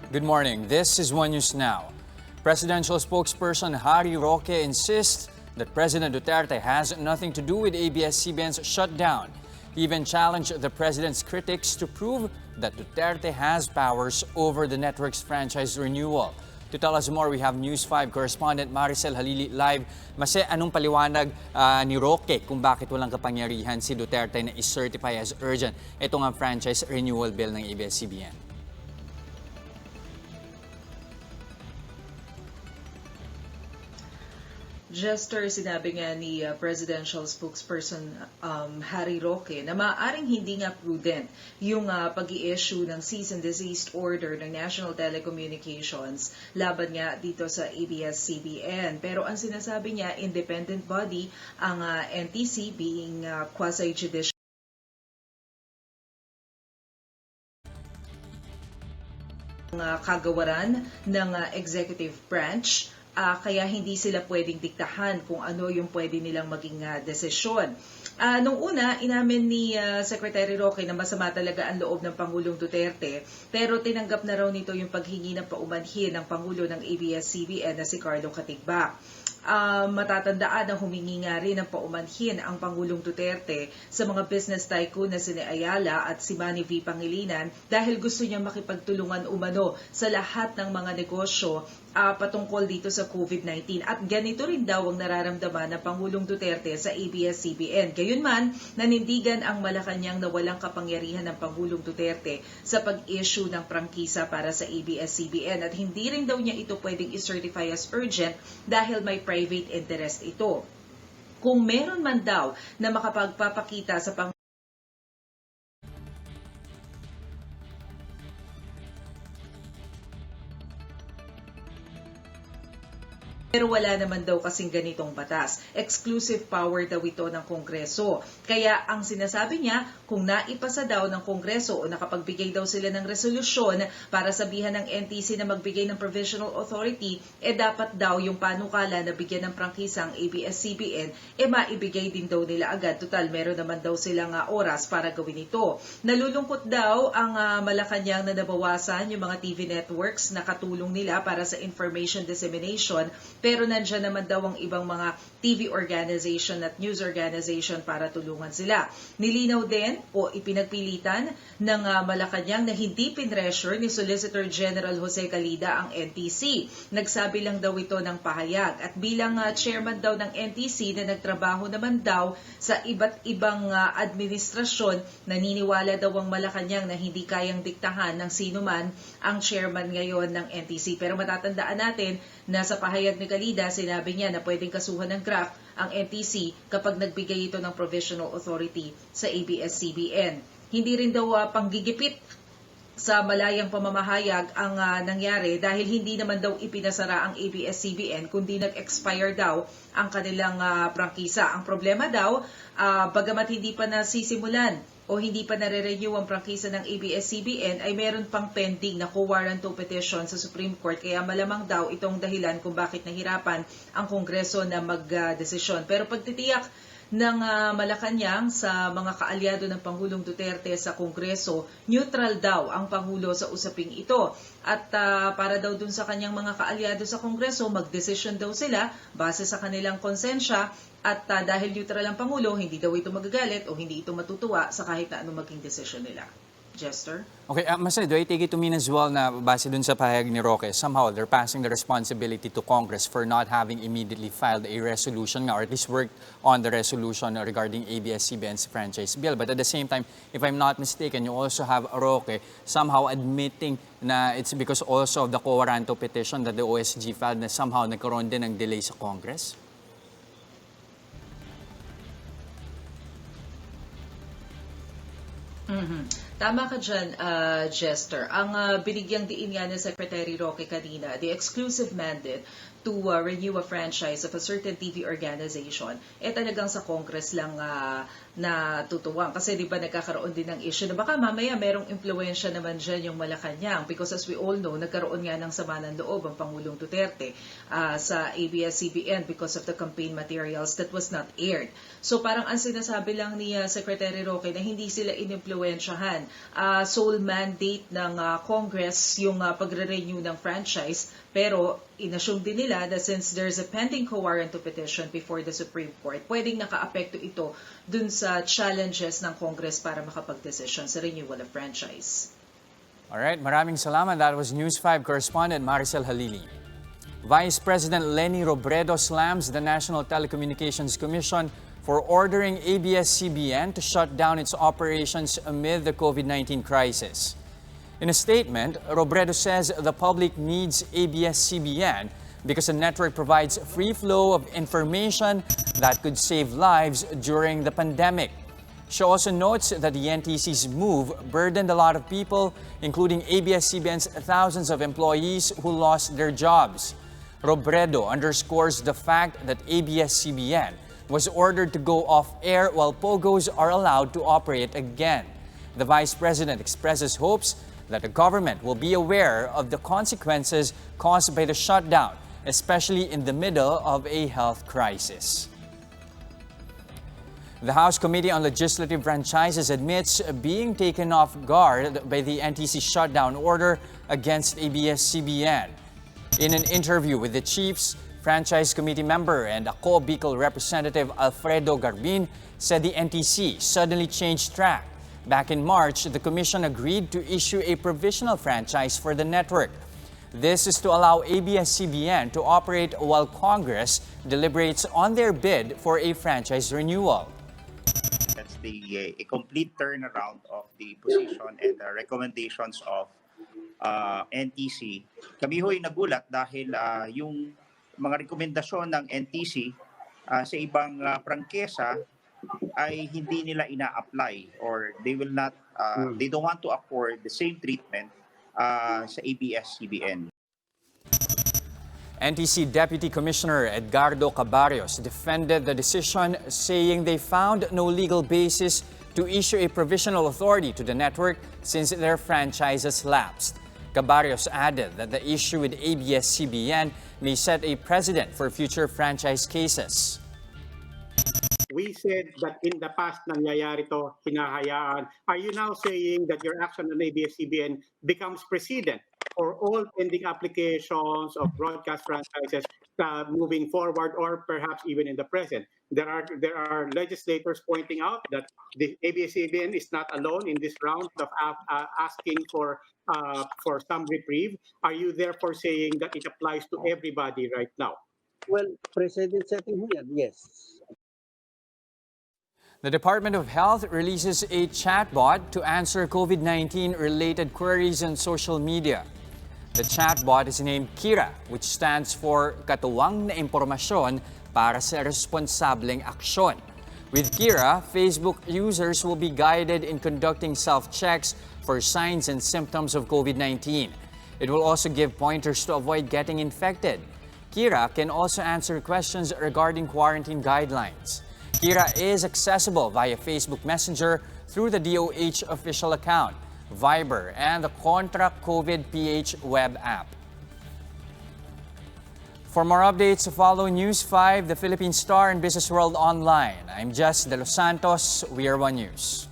Good morning. This is One News Now. Presidential spokesperson ROQUE insists that President Duterte has nothing to do with ABS-CBN's shutdown. He even challenged the president's critics to prove that Duterte has powers over the network's franchise renewal. To tell us more, we have News 5 correspondent MARICEL HALILI live. Mase, anong paliwanag ni ROQUE kung bakit walang kapangyarihan si Duterte na i-certify as urgent itong ang franchise renewal bill ng ABS-CBN? Jester, sinabi nga ni Presidential Spokesperson ROQUE na maaaring hindi nga prudent yung pag-i-issue ng cease and desist order ng National Telecommunications laban nga dito sa ABS-CBN. Pero ang sinasabi niya, independent body ang NTC being quasi-judicial kagawaran ng executive branch. Kaya hindi sila pwedeng diktahan kung ano yung pwede nilang maging desisyon. Nung una, inamin ni Secretary Roque na masama talaga ang loob ng Pangulong Duterte, pero tinanggap na raw nito yung paghingi ng paumanhin ng Pangulo ng ABS-CBN na si Carlo Katigbak. Matatandaan na humingi nga rin ng paumanhin ang Pangulong Duterte sa mga business tycoon na sina Ayala at si Manny V. Pangilinan dahil gusto niya makipagtulungan umano sa lahat ng mga negosyo patungkol dito sa COVID-19. At ganito rin daw ang nararamdaman ng Pangulong Duterte sa ABS-CBN. Gayunman, nanindigan ang Malacanang na walang kapangyarihan ng Pangulong Duterte sa pag-issue ng prangkisa para sa ABS-CBN at hindi rin daw niya ito pwedeng i-certify as urgent dahil may private interest ito. Kung meron man daw na makapagpapakita sa pero wala naman daw kasing ganitong batas. Exclusive power daw ito ng Kongreso. Kaya ang sinasabi niya, kung naipasa daw ng Kongreso o nakapagbigay daw sila ng resolusyon para sabihan ng NTC na magbigay ng provisional authority, dapat daw yung panukala na bigyan ng prangkisa ang ABS-CBN, maibigay din daw nila agad. Total, meron naman daw silang oras para gawin ito. Nalulungkot daw ang Malacanang na nabawasan yung mga TV networks na katulong nila para sa information dissemination, pero nandiyan naman daw ang ibang mga TV organization at news organization para tulungan sila. Nilinaw din o ipinagpilitan ng Malacanang na hindi pinressure ni Solicitor General Jose CALIDA ang NTC. Nagsabi lang daw ito ng pahayag. At bilang chairman daw ng NTC na nagtrabaho naman daw sa iba't ibang administrasyon, naniniwala daw ang Malacanang na hindi kayang diktahan ng sino man ang chairman ngayon ng NTC. Pero matatandaan natin na sa pahayag ni CALIDA, sinabi niya na pwedeng kasuhan ng graft ang NTC kapag nagbigay ito ng provisional authority sa ABS-CBN. Hindi rin daw panggigipit sa malayang pamamahayag ang nangyari dahil hindi naman daw ipinasara ang ABS-CBN kundi nag-expire daw ang kanilang prangkisa. Ang problema daw, bagamat hindi pa nasisimulan o hindi pa nare-renew ang prangkisa ng ABS-CBN ay meron pang pending na co-warranto petition sa Supreme Court kaya malamang daw itong dahilan kung bakit nahirapan ang Kongreso na magdesisyon. Pero pagtitiyak ng Malacanang sa mga kaalyado ng Pangulong Duterte sa Kongreso, neutral daw ang Pangulo sa usaping ito. At para daw dun sa kanyang mga kaalyado sa Kongreso, magdesisyon daw sila base sa kanilang konsensya at dahil neutral ang Pangulo, hindi daw ito magagalit o hindi ito matutuwa sa kahit na anong maging desisyon nila. Jester? Okay, Mas, do I take it to mean as well na base dun sa pahayag ni Roque, somehow they're passing the responsibility to Congress for not having immediately filed a resolution or at least worked on the resolution regarding ABS-CBN's franchise bill. But at the same time, if I'm not mistaken, you also have Roque somehow admitting na it's because also of the co-warranto petition that the OSG filed na somehow nagkaroon din ng delay sa Congress? Tama ka dyan, Jester. Ang binigyang diin nga ng Secretary Roque kanina, the exclusive mandate to renew a franchise of a certain TV organization, talagang sa Congress lang natutuwang. Kasi di ba nagkakaroon din ng issue na baka mamaya merong impluensya naman dyan yung Malacanang, because as we all know, nagkaroon nga ng sama ng loob ang Pangulong Duterte sa ABS-CBN because of the campaign materials that was not aired. So parang ang sinasabi lang ni Secretary Roque na hindi sila inimpluensyahan. Sole mandate ng Congress yung pagre-renew ng franchise, pero inassume din nila that since there's a pending co-warrant to petition before the Supreme Court, pwedeng naka-apekto ito dun sa challenges ng Congress para makapag-decision sa renewal of franchise. Alright, maraming salamat. That was News 5 correspondent MARICEL HALILI. Vice President Leni Robredo slams the National Telecommunications Commission for ordering ABS-CBN to shut down its operations amid the COVID-19 crisis. In a statement, Robredo says the public needs ABS-CBN because the network provides free flow of information that could save lives during the pandemic. She also notes that the NTC's move burdened a lot of people, including ABS-CBN's thousands of employees who lost their jobs. Robredo underscores the fact that ABS-CBN was ordered to go off air while POGOs are allowed to operate again. The Vice President expresses hopes that the government will be aware of the consequences caused by the shutdown, especially in the middle of a health crisis. The House Committee on Legislative Franchises admits being taken off guard by the NTC shutdown order against ABS-CBN. In an interview with the chiefs, Franchise Committee member and ACO Bicol Representative Alfredo Garbin said the NTC suddenly changed track. Back in March, the Commission agreed to issue a provisional franchise for the network. This is to allow ABS-CBN to operate while Congress deliberates on their bid for a franchise renewal. That's a complete turnaround of the position and the recommendations of NTC. Kami ho'y nagulat dahil yung mga rekomendasyon ng NTC sa ibang prangkesa ay hindi nila ina-apply, or they will not they don't want to afford the same treatment sa ABS-CBN. NTC Deputy Commissioner Edgardo Cabarrios defended the decision, saying they found no legal basis to issue a provisional authority to the network since their franchises lapsed. Cabarrios added that the issue with ABS-CBN may set a precedent for future franchise cases. We said that in the past nangyayari to, hinahayaan. Are you now saying that your action on ABS-CBN becomes precedent for all pending applications of broadcast franchises moving forward, or perhaps even in the present? There are legislators pointing out that the ABS-CBN is not alone in this round of asking for some reprieve. Are you therefore saying that it applies to everybody right now? Well, precedent setting ho yan, yes. The Department of Health releases a chatbot to answer COVID-19 related queries on social media. The chatbot is named Kira, which stands for Katuwang na Impormasyon para sa Responsableng Aksyon. With Kira, Facebook users will be guided in conducting self-checks for signs and symptoms of COVID-19. It will also give pointers to avoid getting infected. Kira can also answer questions regarding quarantine guidelines. Kira is accessible via Facebook Messenger through the DOH official account, Viber, and the Contra COVID PH web app. For more updates, follow News 5, the Philippine Star, and Business World Online. I'm Jess De Los Santos. We are One News.